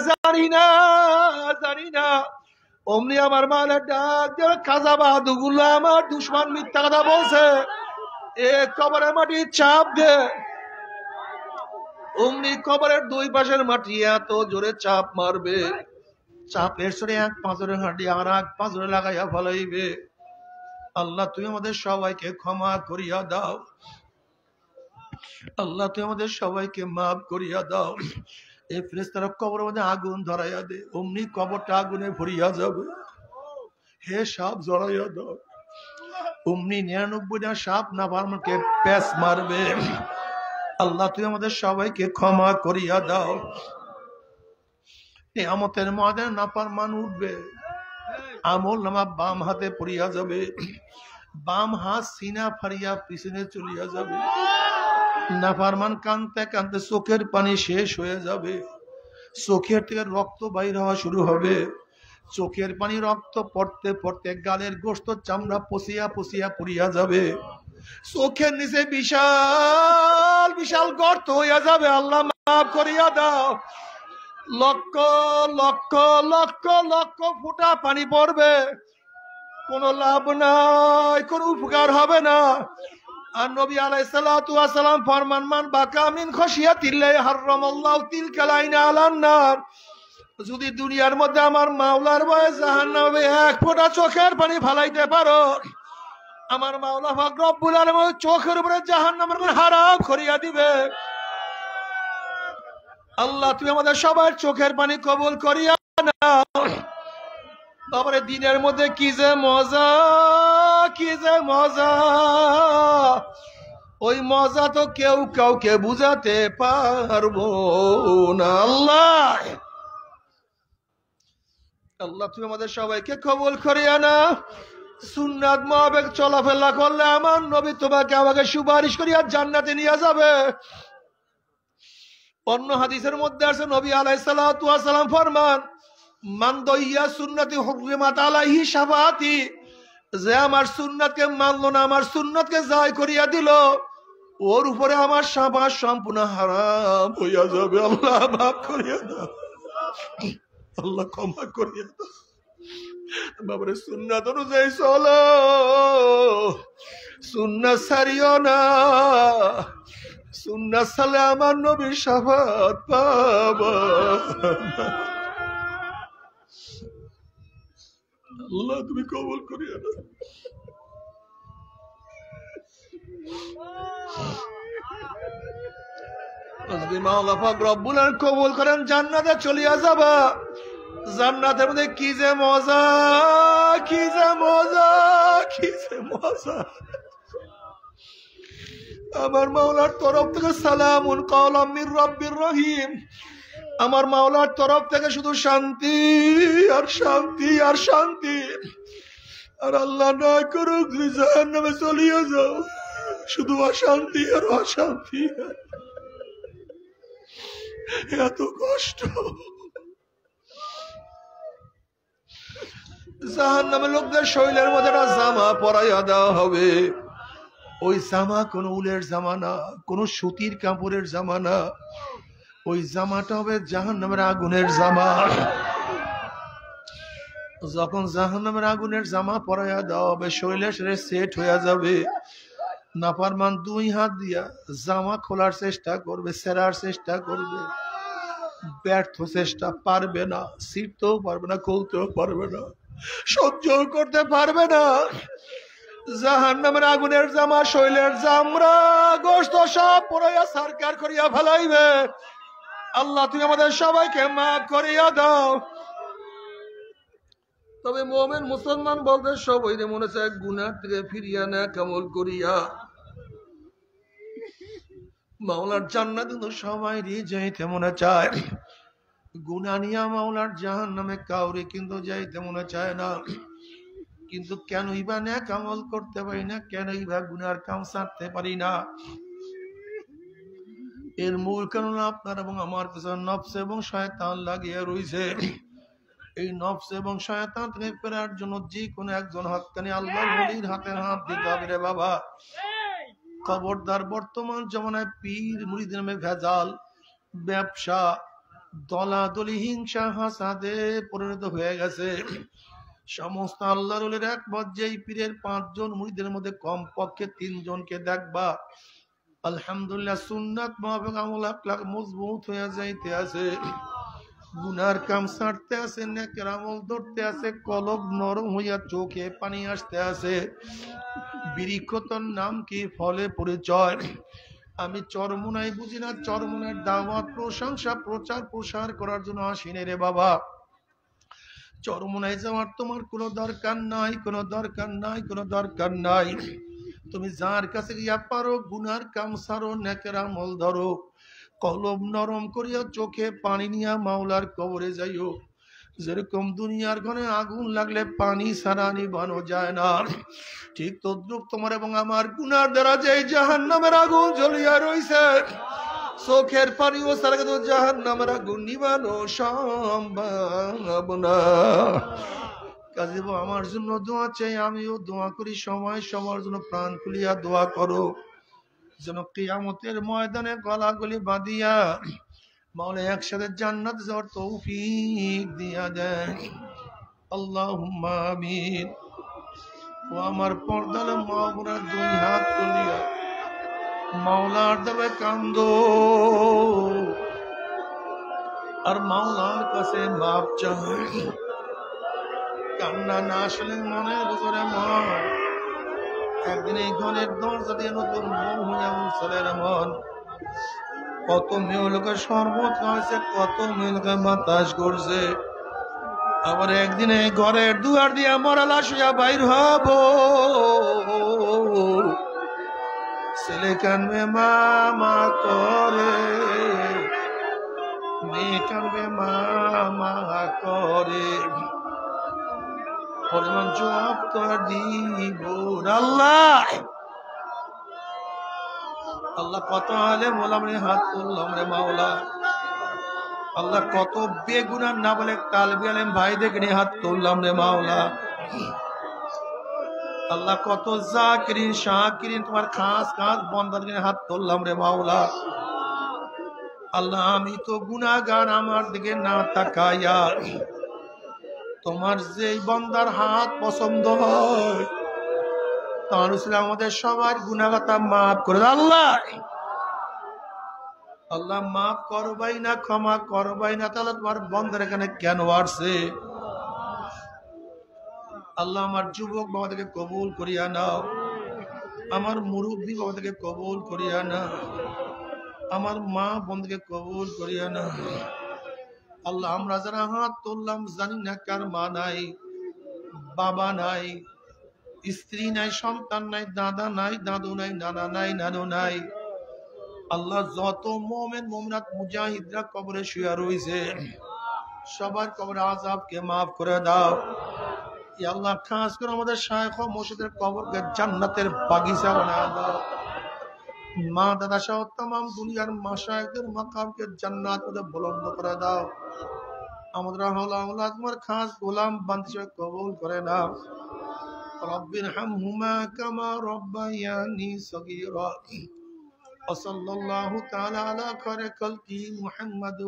জানি না জানি না। অমনি আমার মালের ডাক দিয়ে খাজা বাহাদুরুল্লাহ আমার দুশ্মন মিথ্যা কথা বলছে, এ কবরের মাটি চাপ দে। অমনি কবরের দুই পাশের মাটি এত জোরে চাপ মারবে, চাপের সরে এক পাঁজরের হাঁটি আর এক পাঁজরে লাগাইয়া ফলাইবে। আল্লাহ তুমি আমাদের সবাইকে ক্ষমা করিয়া দাও, আল্লাহ তুমি আমাদের সবাইকে মাফ করিয়া দাও। এই ফেরেশতারা কবরের মধ্যে আগুন ধরাইয়া দে, অমনি কবরটা আগুনে ভরিয়া যাবে। হে সাপ জড়াইয়া দাও, অমনি 99টা সাপ নাফরমানকে প্যাঁচ মারবে। আল্লাহ তুমি আমাদের সবাইকে ক্ষমা করিয়া দাও। কিয়ামতের ময়দানে নাফরমান উঠবে, আমল নামা বাম হাতে পড়িয়া যাবে, বাম হাত সিনা ফাড়িয়া পিছনে চলিয়া যাবে। নাফরমান কাঁদতে কাঁদতে চোখের পানি শেষ হয়ে যাবে, চোখের থেকে রক্ত বাইর হওয়া শুরু হবে। চোখের পানি রক্ত পড়তে পড়তে গালের গোশত চামড়া পচিয়া পচিয়া পড়িয়া যাবে। চোখের নিচে বিশাল বিশাল গর্ত হইয়া যাবে। আল্লাহ মাফ করিয়া দাও। লক্ষ লক্ষ লক্ষ লক্ষ ফুটা পানি পড়বে, কোনো লাভ নাই, কোনো উপকার হবে না। আর নবী আলাইহিস সালাতু ওয়াস সালাম ফরমান, মান বাকা মিন খাশিয়াতিল্লাহি হারামাল্লাহু তিলকাল আইনা আলান নার। যদি দুনিয়ার মধ্যে আমার মাওলার ভয়ে জাহান্নামে এক ফোঁটা চোখের পানি ফালাইতে পারো, আমার মাওলা পাক রব্বুল আলামিন চোখের উপরে জাহান্নামের হারাম করিয়া দিবে। আল্লাহ তুমি আমাদের সবার চোখের পানি কবুল করিয়া নাও। তারপরে দিনের মধ্যে কি যে মজা, কি যে মজা, ওই মজা তো কেউ কাউকে বুঝাতে পারবো না। আল্লাহ আল্লাহ তুমি আমাদের সবাইকে কবুল করিয়া নাও। সুন্নাত মোতাবেক চলাফেরা করলে আমার নবী তোমাকে আমাকে সুপারিশ করিয়া জান্নাতে নিয়ে যাবে। অন্য হাদিসের মধ্যে আছে নবী আলাইহিস সালাতু ওয়াস সালাম ফরমান, মান দাইয়া সুন্নতি হুররিমাত আলাইহি শাফাআতি। যে আমার সুন্নাতকে মানলো না, আমার সুন্নাতকে জায় করিয়া দিল, ওর উপরে আমার শাফাআত সম্পূর্ণ হারাম হইয়া যাবে। আল্লাহ মাফ করিয়া দাও, আল্লাহ ক্ষমা করিয়া দাও। বাবারে সুন্নাত অনুযায়ী চলো, সুন্নাত ছাড়িও না। সুন্নাত ছাড়লে আমার নবীর শাফাআত পাবা। আল্লাহ তুমি কবুল করিয়া দাও। যদি মাওলা পাক রব্বুল আলামিন কবুল করেন, জান্নাতে চলিয়া যাবা। জান্নাতের মধ্যে কি যে মজা, কি যে মজা, কি যে মজা। আমার মাওলার তরফ থেকে সালামুন কাওলাম মির রাব্বির রহিম। আমার মাওলার তরফ থেকে শুধু শান্তি আর শান্তি আর শান্তি। আর আল্লাহ না করুক জাহান্নামে চলিয়া যাও, শুধু অশান্তি আর অশান্তি। এত কষ্ট। জাহান্নামের লোকদের শরীরের মধ্যে একটা জামা পরাইয়া দেওয়া হবে। ওই জামা কোনো উলের জামা না, কোনো সুতির কাপড়ের জামা না, ওই জামাটা হবে জাহান্নামের আগুনের জামা। যখন জাহান্নামের আগুনের জামা পরাইয়া দেওয়া হবে, শরীরে সেট হইয়া যাবে। নাফরমান দুই হাত দিয়া জামা খোলার চেষ্টা করবে, সেরার চেষ্টা করবে, ব্যর্থ চেষ্টা, পারবে না, ছিঁড়তেও পারবে না, খুলতেও পারবে না, সহ্য করতে পারবে না। জাহান্নামের আগুনের জামা শৈলের জামরা গোশত সব পরাইয়া সরকার করিয়া ফেলাইবে। আল্লাহ তুমি আমাদের সবাইকে মাফ করিয়া দাও। তবে মুমিন মুসলমান বলতে সবাই মনে চায় গুনাহ থেকে ফিরিয়া না কামল করিয়া মাওলার জান্নাত কিন্তু সবাইরই যাইতে মনে চায়। গুনাহ নিয়া মাওলার জাহান্নামে কাউরে কিন্তু যাইতে মনে চায় না। কিন্তু কেনই বা নেক আমল করতে পারি না, কেনই বা গুনার কাম ছাড়তে পারি না? এর মূল কারণ আপনার এবং আমার পিছনে নফস এবং শয়তান লাগিয়ে রয়েছে। এই নফস এবং শয়তান থেকে ফেরার জন্য যে কোনো একজন হক্কানি আল্লাহর ওলির হাতে হাত দিতে হবে রে বাবা। খবরদার, বর্তমান জমানায় পীর মুরিদ নামে ভেজাল, ব্যবসা, দলাদলি হিংসা হাসাদে পরিণত হয়ে গেছে। সমস্ত আল্লাহর ওলির এক পর্যায়ে পীরের 5 জন মুরিদের মধ্যে কমপক্ষে 3 জনকে দেখবা আলহামদুলিল্লাহ সুন্নাত মুতাবিক আমল আকলাক মজবুত হয়ে যাইতে আছে, গুনার কাম ছাড়তে আছে, নেকের আমল ধরতে আছে, কলব নরম হইয়া চোখে পানি আসতে আছে। বৃক্ষতর নাম কি, ফলে পরিচয়। আমি চরমুনাই বুঝি না, চরমুনার দাওয়াত প্রশংসা প্রচার প্রসার করার জন্য আসিনি রে বাবা। চরমুনায় যাওয়ার তোমার কোনো দরকার নাই, কোনো দরকার নাই, কোনো দরকার নাই। তুমি যার কাছে গিয়া পারো গুনার কাম সারো, নেকের আমল ধরো, কলব নরম করিয়া চোখে পানি নিয়া মাওলার কবরে যাইও। যেরকম দুনিয়ার ঘরে আগুন লাগলে পানি ছাড়া নিভানো যায় না, ঠিক তদ্রুপ তোমার এবং আমার গুনার দ্বারা যে জাহান্নামের আগুন জ্বলিয়া রইছে, চোখের পানিও ছাড়া কিন্তু জাহান্নামের আগুন নিভানো সম্ভব না। কাজে আমার জন্য দোয়া চাই, আমিও দোয়া করি, সময় সবার জন্য প্রাণ খুলিয়া দোয়া করো, যেন কিয়ামতের ময়দানে গলাগলি বাঁধিয়া মাওলা একসাথে জান্নাত যাওয়ার তৌফিক দিয়া দেন। আল্লাহুম্মা আমিন। ও আমার পর্দালে মা বোনা 2 হাত তুলিয়া মাওলার দরবারে কান্দো আর মাওলার কাছে মাপ চাও। কান্না না আসলে মনের ভিতরে মন, একদিন এই ঘরের দরজা দিয়ে নতুন মন হইয়া ছেলের মন। কত মেয়ে লোকের শরবত খাওয়াইছে, কত মেয়ে লোকের বাতাস করছে, আবার একদিন এই ঘরের দুয়ার দিয়া মরালা শুয়া বাইর হব। ছেলে কানবে মামা করে, মেয়ে কানবে মামা করে, পরিমাণ জবাব তো দিব আল্লাহ। আল্লাহ কত আলে মোলাম রে হাত তুললাম রে মাওলা। আল্লাহ কত বেগুনার না বলে কালবি আলেম ভাই দেখে হাত তুললাম রে মাওলা। আল্লাহ কত জাকিরিন শাকিরিন তোমার খাস খাস বন্দার হাত তুললাম রে মাওলা। আল্লাহ আমি তো গুনাহগার, আমার দিকে না তাকাইয়া তোমার যেই বন্দার হাত পছন্দ হয় তার আমাদের সবার গুনাহগাতা মাফ করে দাও আল্লাহ। আল্লাহ মাফ করবাই না, ক্ষমা করবাই না, তাহলে তোমার বন্দার এখানে কেন আসছে? আল্লাহ আমার যুবক বাবাদেরকে কবুল করিয়া নাও, আমার মুরব্বী বাবাদেরকে কবুল করিয়া নাও, আমার মা বোনদেরকে কবুল করিয়া নাও। আল্লাহ আমরা যারা হাত তুললাম জানি না কার মা নাই, বাবা নাই, স্ত্রী নাই, সন্তান নাই, দাদা নাই, দাদু নাই, নানা নাই, নানু নাই। আল্লাহ যত মুমিন মুমিনাত মুজাহিদরা কবরে শুয়ে রয়েছে সবার কবরে আযাবকে maaf করে দাও। ইয়া আল্লাহ খাস করে আমাদের শায়খ ও মুর্শিদের কবরকে জান্নাতের বাগিচা বানায় দাও। মা দাদা সহ तमाम দুনিয়ার মাশায়েখদের মাকামকে জান্নাতে বুলন্দ করে দাও। আমাদের আওলাদ তোমার খাস গোলাম বান্দা কবুল করে নাও। রব্বিরহামহুমা কামা রব্বায়ানি সগীরা। وصلى الله تعالى على خير خلقه محمد